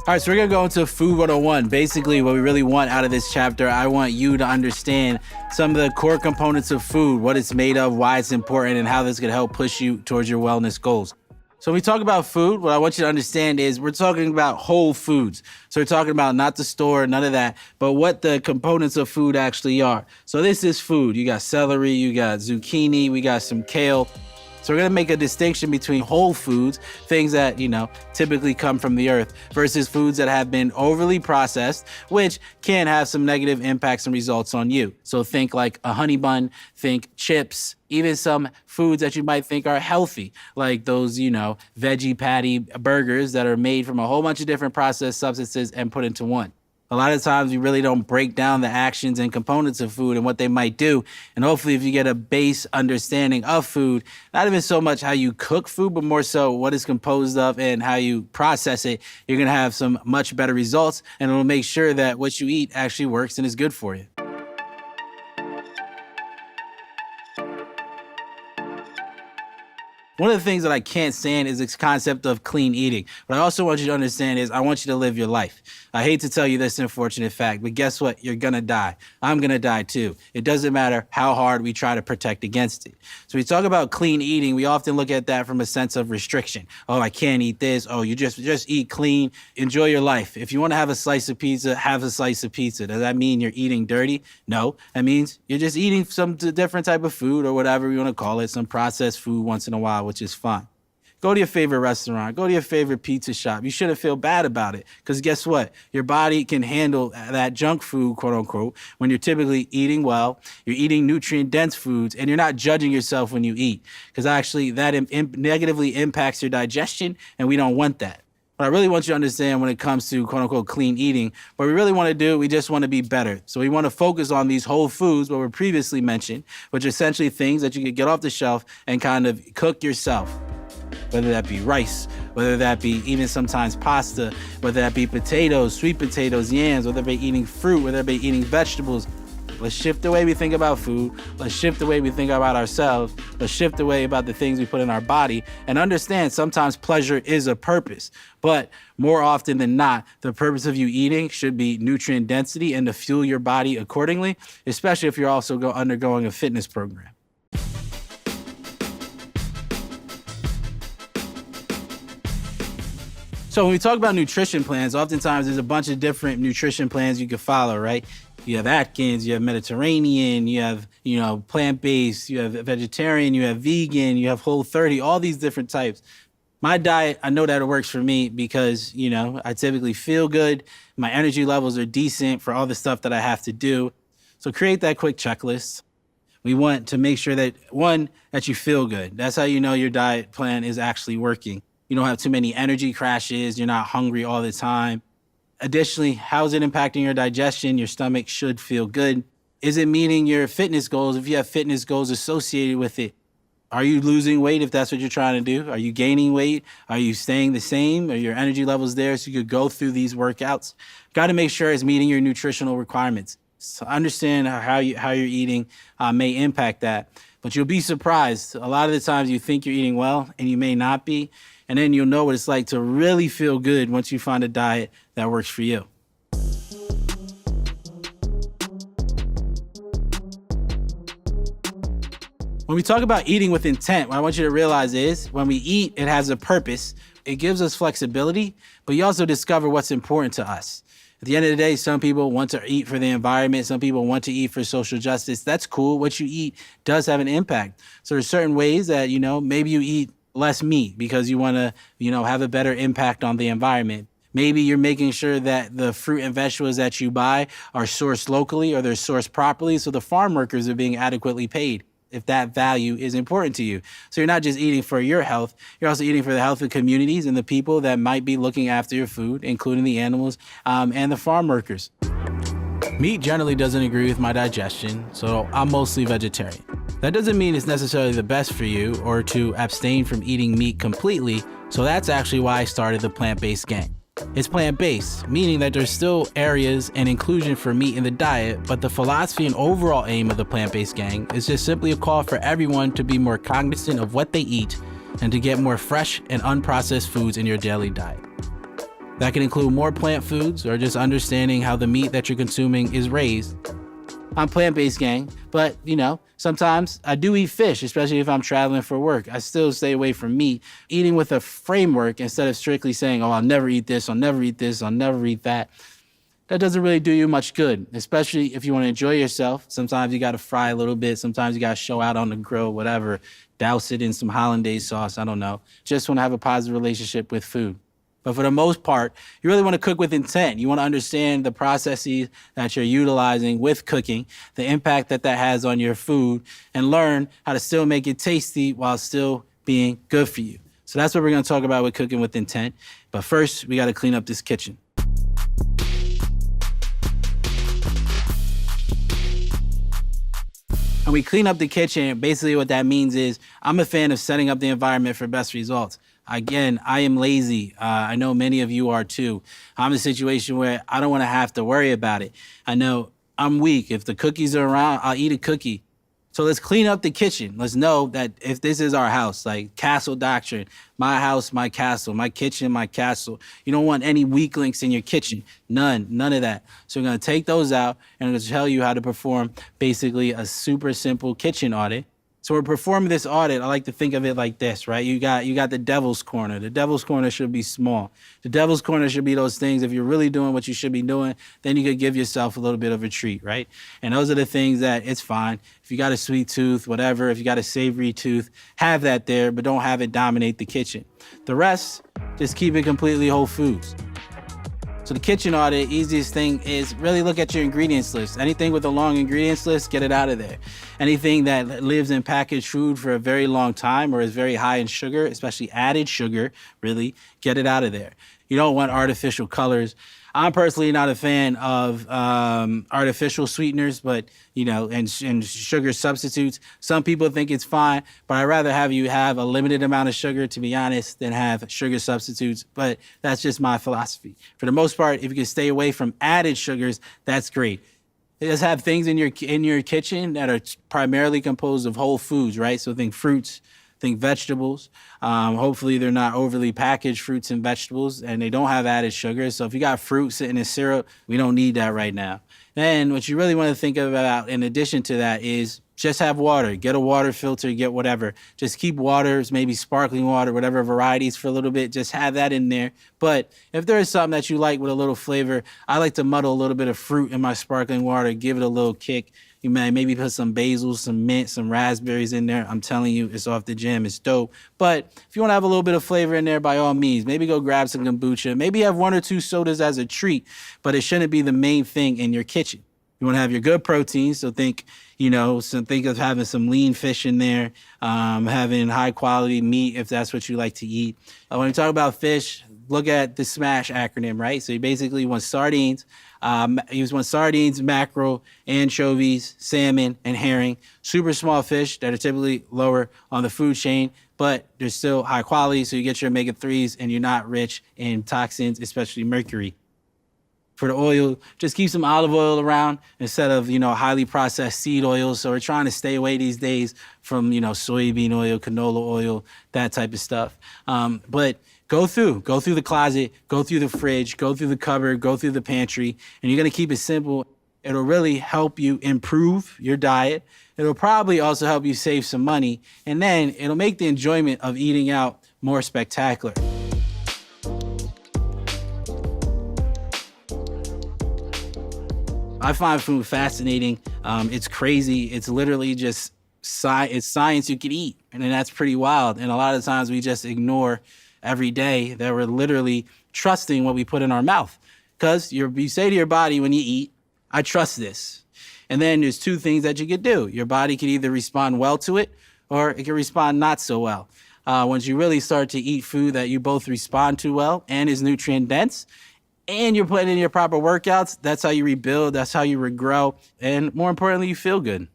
All right, so we're gonna go into Food 101. Basically, what we really want out of this chapter, I want you to understand some of the core components of food, what it's made of, why it's important, and how this could help push you towards your wellness goals. So when we talk about food, what I want you to understand is we're talking about whole foods. So we're talking about not the store, none of that, but what the components of food actually are. So this is food. You got celery, you got zucchini, we got some kale. So we're gonna make a distinction between whole foods, things that, typically come from the earth, versus foods that have been overly processed, which can have some negative impacts and results on you. So think like a honey bun, think chips, even some foods that you might think are healthy, like those, veggie patty burgers that are made from a whole bunch of different processed substances and put into one. A lot of times we really don't break down the actions and components of food and what they might do. And hopefully if you get a base understanding of food, not even so much how you cook food, but more so what it's composed of and how you process it, you're gonna have some much better results, and it'll make sure that what you eat actually works and is good for you. One of the things that I can't stand is this concept of clean eating. What I also want you to understand is I want you to live your life. I hate to tell you this unfortunate fact, but guess what? You're gonna die. I'm gonna die too. It doesn't matter how hard we try to protect against it. So we talk about clean eating, we often look at that from a sense of restriction. Oh, I can't eat this. Oh, you just eat clean. Enjoy your life. If you wanna have a slice of pizza, have a slice of pizza. Does that mean you're eating dirty? No, that means you're just eating some different type of food or whatever you wanna call it, some processed food once in a while, which is fine. Go to your favorite restaurant, go to your favorite pizza shop. You shouldn't feel bad about it, because guess what? Your body can handle that junk food, quote unquote, when you're typically eating well, you're eating nutrient dense foods, and you're not judging yourself when you eat, because actually that negatively impacts your digestion, and we don't want that. What I really want you to understand when it comes to quote unquote clean eating, what we really want to do, we just want to be better. So we want to focus on these whole foods, what were previously mentioned, which are essentially things that you could get off the shelf and kind of cook yourself. Whether that be rice, whether that be even sometimes pasta, whether that be potatoes, sweet potatoes, yams, whether it be eating fruit, whether it be eating vegetables. Let's shift the way we think about food. Let's shift the way we think about ourselves. Let's shift the way about the things we put in our body, and understand sometimes pleasure is a purpose. But more often than not, the purpose of you eating should be nutrient density and to fuel your body accordingly, especially if you're also undergoing a fitness program. So when we talk about nutrition plans, oftentimes there's a bunch of different nutrition plans you can follow, right? You have Atkins, you have Mediterranean, you have, plant-based, you have vegetarian, you have vegan, you have Whole30, all these different types. My diet, I know that it works for me because, I typically feel good. My energy levels are decent for all the stuff that I have to do. So create that quick checklist. We want to make sure that, one, that you feel good. That's how you know your diet plan is actually working. You don't have too many energy crashes. You're not hungry all the time. Additionally, how is it impacting your digestion? Your stomach should feel good. Is it meeting your fitness goals? If you have fitness goals associated with it, are you losing weight if that's what you're trying to do? Are you gaining weight? Are you staying the same? Are your energy levels there so you could go through these workouts? Got to make sure it's meeting your nutritional requirements. So understand how you're eating may impact that, but you'll be surprised. A lot of the times you think you're eating well and you may not be. And then you'll know what it's like to really feel good once you find a diet that works for you. When we talk about eating with intent, what I want you to realize is when we eat, it has a purpose. It gives us flexibility, but you also discover what's important to us. At the end of the day, some people want to eat for the environment. Some people want to eat for social justice. That's cool. What you eat does have an impact. So there's certain ways that, maybe you eat less meat because you want to, have a better impact on the environment. Maybe you're making sure that the fruit and vegetables that you buy are sourced locally or they're sourced properly so the farm workers are being adequately paid, if that value is important to you. So you're not just eating for your health, you're also eating for the health of communities and the people that might be looking after your food, including the animals and the farm workers. Meat generally doesn't agree with my digestion, so I'm mostly vegetarian. That doesn't mean it's necessarily the best for you or to abstain from eating meat completely, so that's actually why I started the plant-based gang. It's plant-based, meaning that there's still areas and inclusion for meat in the diet, but the philosophy and overall aim of the plant-based gang is just simply a call for everyone to be more cognizant of what they eat and to get more fresh and unprocessed foods in your daily diet. That can include more plant foods or just understanding how the meat that you're consuming is raised. I'm plant-based, gang, but sometimes I do eat fish, especially if I'm traveling for work. I still stay away from meat, eating with a framework instead of strictly saying, oh, I'll never eat this, I'll never eat this, I'll never eat that. That doesn't really do you much good, especially if you want to enjoy yourself. Sometimes you got to fry a little bit. Sometimes you got to show out on the grill, whatever. Douse it in some hollandaise sauce. I don't know. Just want to have a positive relationship with food. But for the most part, you really want to cook with intent. You want to understand the processes that you're utilizing with cooking, the impact that that has on your food, and learn how to still make it tasty while still being good for you. So that's what we're going to talk about with cooking with intent. But first, we got to clean up this kitchen. When we clean up the kitchen, basically what that means is I'm a fan of setting up the environment for best results. Again, I am lazy. I know many of you are too. I'm in a situation where I don't want to have to worry about it. I know I'm weak. If the cookies are around, I'll eat a cookie. So let's clean up the kitchen. Let's know that if this is our house, like castle doctrine, my house, my castle, my kitchen, my castle. You don't want any weak links in your kitchen. None of that. So we're going to take those out and I'm going to tell you how to perform basically a super simple kitchen audit. So we're performing this audit. I like to think of it like this, right? You got the devil's corner. The devil's corner should be small. The devil's corner should be those things. If you're really doing what you should be doing, then you could give yourself a little bit of a treat, right? And those are the things that it's fine. If you got a sweet tooth, whatever, if you got a savory tooth, have that there, but don't have it dominate the kitchen. The rest, just keep it completely whole foods. So the kitchen audit, easiest thing is really look at your ingredients list. Anything with a long ingredients list, get it out of there. Anything that lives in packaged food for a very long time or is very high in sugar, especially added sugar, really, get it out of there. You don't want artificial colors. I'm personally not a fan of artificial sweeteners, but and sugar substitutes. Some people think it's fine, but I'd rather have you have a limited amount of sugar, to be honest, than have sugar substitutes. But that's just my philosophy. For the most part, if you can stay away from added sugars, that's great. Just have things in your kitchen that are primarily composed of whole foods, right? So think fruits. Think vegetables. Hopefully they're not overly packaged fruits and vegetables and they don't have added sugar. So if you got fruit sitting in syrup, we don't need that right now. Then what you really want to think about in addition to that is just have water. Get a water filter, get whatever. Just keep waters, maybe sparkling water, whatever varieties for a little bit. Just have that in there. But if there is something that you like with a little flavor, I like to muddle a little bit of fruit in my sparkling water, give it a little kick. You may maybe put some basil, some mint, some raspberries in there. I'm telling you, it's off the gym. It's dope. But if you want to have a little bit of flavor in there, by all means, maybe go grab some kombucha. Maybe have one or two sodas as a treat, but it shouldn't be the main thing in your kitchen. You want to have your good protein, so think of having some lean fish in there, having high quality meat if that's what you like to eat. When you talk about fish, look at the SMASH acronym, right? So you basically want sardines. You want sardines, mackerel, anchovies, salmon, and herring. Super small fish that are typically lower on the food chain, but they're still high quality, so you get your omega-3s and you're not rich in toxins, especially mercury. For the oil, just keep some olive oil around instead of, highly processed seed oils. So we're trying to stay away these days from, soybean oil, canola oil, that type of stuff. But go through the closet, go through the fridge, go through the cupboard, go through the pantry, and you're going to keep it simple. It'll really help you improve your diet. It'll probably also help you save some money, and then it'll make the enjoyment of eating out more spectacular. I find food fascinating. It's crazy. It's literally just it's science you can eat, and then that's pretty wild. And a lot of times we just ignore every day that we're literally trusting what we put in our mouth. Because you say to your body when you eat, I trust this. And then there's two things that you could do. Your body could either respond well to it or it can respond not so well. Once you really start to eat food that you both respond to well and is nutrient dense, and you're putting in your proper workouts, that's how you rebuild, that's how you regrow, and more importantly, you feel good.